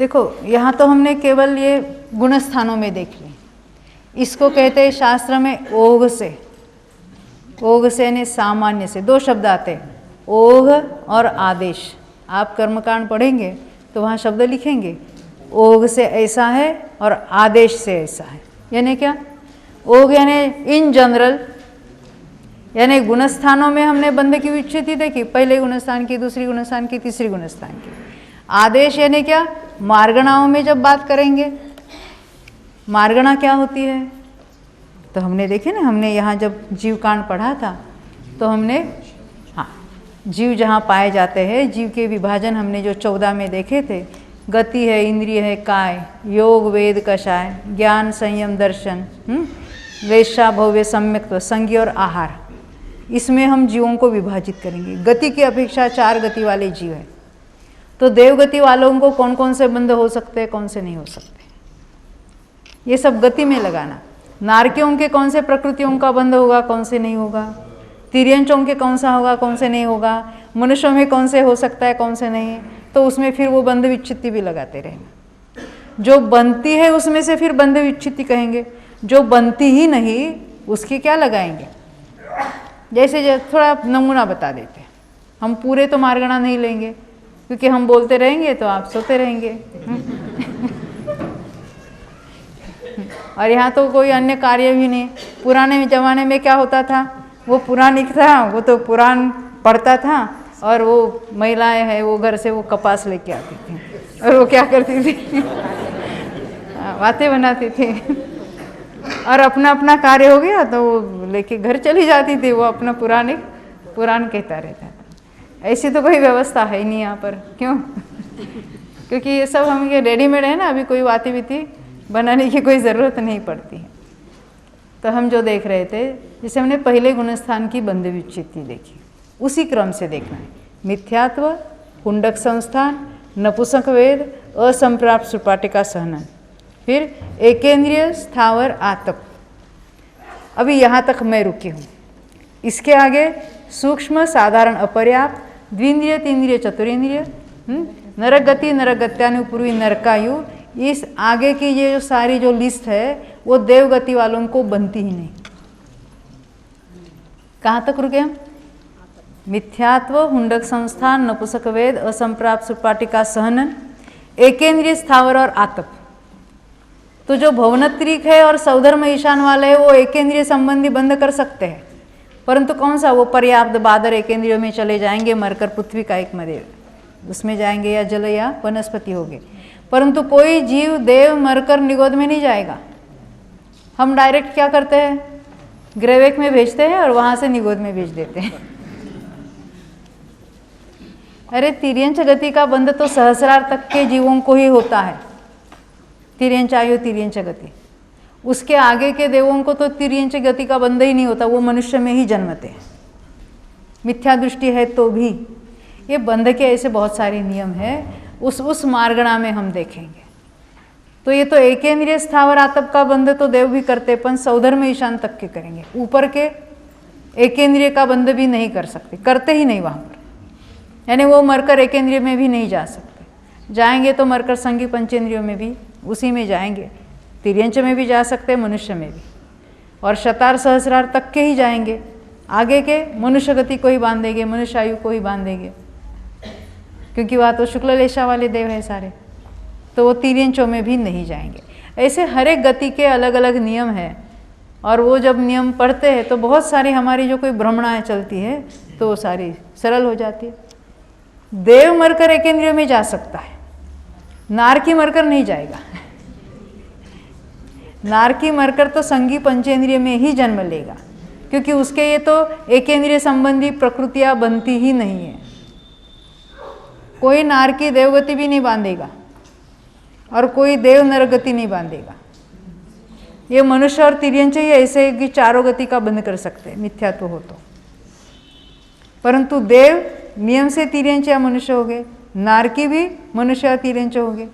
देखो यहाँ तो हमने केवल ये गुण स्थानों में देख ली। इसको कहते हैं शास्त्र में ओघ से। ओघ से यानी सामान्य से। दो शब्द आते हैं, ओघ और आदेश। आप कर्मकांड पढ़ेंगे तो वहाँ शब्द लिखेंगे, ओघ से ऐसा है और आदेश से ऐसा है। यानी क्या? ओघ यानी इन जनरल, यानी गुणस्थानों में हमने बंध की विच्छेदी देखी, पहले गुणस्थान की, दूसरी गुणस्थान की, तीसरी गुणस्थान की। आदेश यानी क्या? मार्गणाओं में जब बात करेंगे, मार्गणा क्या होती है तो हमने देखे ना, हमने यहाँ जब जीवकांड पढ़ा था तो हमने, हाँ, जीव जहाँ पाए जाते हैं, जीव के विभाजन हमने जो 14 में देखे थे, गति है, इंद्रिय है, काय, योग, वेद, कषाय, ज्ञान, संयम, दर्शन, वेश्या, भव्य, सम्यक्त्व, संज्ञ और आहार। इसमें हम जीवों को विभाजित करेंगे। गति की अपेक्षा 4 गति वाले जीव हैं। तो देवगति वालों को कौन कौन से बंध हो सकते हैं, कौन से नहीं हो सकते, ये सब गति में लगाना। नारकियों के कौन से प्रकृतियों का बंध होगा, कौन से नहीं होगा, तिर्यंचों के कौन सा होगा, कौन से नहीं होगा, मनुष्यों में कौन से हो सकता है, कौन से नहीं, तो उसमें फिर वो बंध विच्छित्ति भी लगाते रहना। जो बनती है उसमें से फिर बंध विच्छित्ति कहेंगे, जो बनती ही नहीं उसकी क्या लगाएंगे। जैसे थोड़ा नमूना बता देते हैं, हम पूरे तो मार्गणा नहीं लेंगे क्योंकि हम बोलते रहेंगे तो आप सोते रहेंगे और यहाँ तो कोई अन्य कार्य भी नहीं। पुराने ज़माने में क्या होता था, वो पुराणिक था, वो तो पुराण पढ़ता था और वो महिलाएं हैं वो घर से वो कपास लेके आती थी और वो क्या करती थी बातें बनाती थी और अपना अपना कार्य हो गया तो वो लेके घर चली जाती थी, वो अपना पुराण कहता रहता था। ऐसी तो कोई व्यवस्था है ही नहीं यहाँ पर। क्यों? क्योंकि ये सब हम ये रेडीमेड है ना, अभी कोई बातें बीती बनाने की कोई ज़रूरत नहीं पड़ती है। तो हम जो देख रहे थे, जैसे हमने पहले गुणस्थान की बंध विच्छित्ति देखी, उसी क्रम से देखना है। मिथ्यात्व, कुंडक संस्थान, नपुंसक वेद, असंप्राप्त सुपाटिका सहनन, फिर एकेंद्रिय, स्थावर, आतप। अभी यहाँ तक मैं रुकी हूँ। इसके आगे सूक्ष्म, साधारण, अपर्याप्त, द्विंद्रिय, तीन्द्रिय, चतुरेंद्रिय, नरक गति, नरक गत्यानुपूर्वी, नरकायु, इस आगे की ये जो सारी जो लिस्ट है वो देवगति वालों को बनती ही नहीं। कहाँ तक रुके हम? मिथ्यात्व, हुंडक संस्थान, नपुंसक वेद, असंप्राप्त सुपाटिका सहनन, एकेंद्रिय, स्थावर और आतप। तो जो भवनत्रिक है और सौधर्म ईशान वाले है वो एकेंद्रिय संबंधी बंद कर सकते हैं, परंतु कौन सा? वो पर्याप्त, बादर एकेंद्रियों में चले जाएंगे, मरकर पृथ्वी का एक मरे उसमें जाएंगे, या जल या वनस्पति होंगे। परंतु कोई जीव देव मरकर निगोद में नहीं जाएगा। हम डायरेक्ट क्या करते हैं, ग्रेवेक में भेजते हैं और वहां से निगोद में भेज देते हैं। अरे तिर्यंच गति का बंध तो सहस्रार तक के जीवों को ही होता है। तिर्यंच आयु, तिर्यंच गति, उसके आगे के देवों को तो तिर्यंच गति का बंध ही नहीं होता, वो मनुष्य में ही जन्मते हैं। मिथ्या दृष्टि है तो भी ये बंध के ऐसे बहुत सारे नियम हैं, उस मार्गणा में हम देखेंगे। तो ये तो एकेंद्रिय, स्थावर, आतप का बंध तो देव भी करते, पण सौधर्म ईशान तक के करेंगे। ऊपर के एकेंद्रिय का बंध भी नहीं कर सकते, करते ही नहीं वहाँ पर। यानी वो मरकर एकेंद्रिय में भी नहीं जा सकते, जाएंगे तो मरकर संगी पंचेंद्रियों में भी उसी में जाएंगे, तिर्यंच में भी जा सकते, मनुष्य में भी, और शतार सहस्रार तक के ही जाएंगे। आगे के मनुष्य गति को ही बांधेंगे, मनुष्य आयु को ही बांधेंगे, क्योंकि वह तो शुक्ल लेशा वाले देव हैं सारे, तो वो तिर्यंचों में भी नहीं जाएंगे। ऐसे हर एक गति के अलग अलग नियम हैं, और वो जब नियम पढ़ते हैं तो बहुत सारी हमारी जो कोई भ्रमणाएँ चलती है तो वो सारी सरल हो जाती है। देव मरकर एकेंद्रियों में जा सकता है, नारकी मरकर नहीं जाएगा। नारकी मरकर तो संगी पंचेंद्रिय में ही जन्म लेगा, क्योंकि उसके ये तो एकेंद्रिय संबंधी प्रकृतियाँ बनती ही नहीं है। कोई नारकी देवगति भी नहीं बांधेगा और कोई देव नरगति नहीं बांधेगा। ये मनुष्य और तिर्यंच ही ऐसे कि चारों गति का बंध कर सकते हैं, मिथ्यात्व हो तो। परंतु देव नियम से तिर्यंच या मनुष्य हो गए, नारकी भी मनुष्य या तिर्यंच हो गए।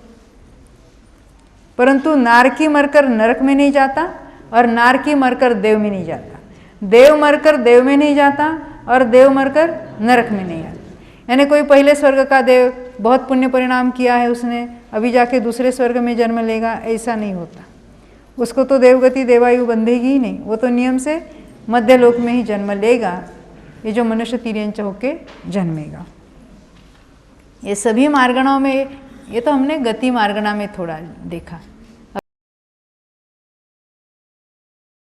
परंतु नारकी मरकर नरक में नहीं जाता और नारकी मरकर देव में नहीं जाता, देव मरकर देव में नहीं जाता और देव मरकर नरक में नहीं आता। यानी कोई पहले स्वर्ग का देव बहुत पुण्य परिणाम किया है उसने, अभी जाके दूसरे स्वर्ग में जन्म लेगा, ऐसा नहीं होता। उसको तो देवगति देवायु बंधेगी ही नहीं, वो तो नियम से मध्य लोक में ही जन्म लेगा, ये जो मनुष्य तिर्यंच होके जन्मेगा। ये सभी मार्गणों में, ये तो हमने गति मार्गणा में थोड़ा देखा।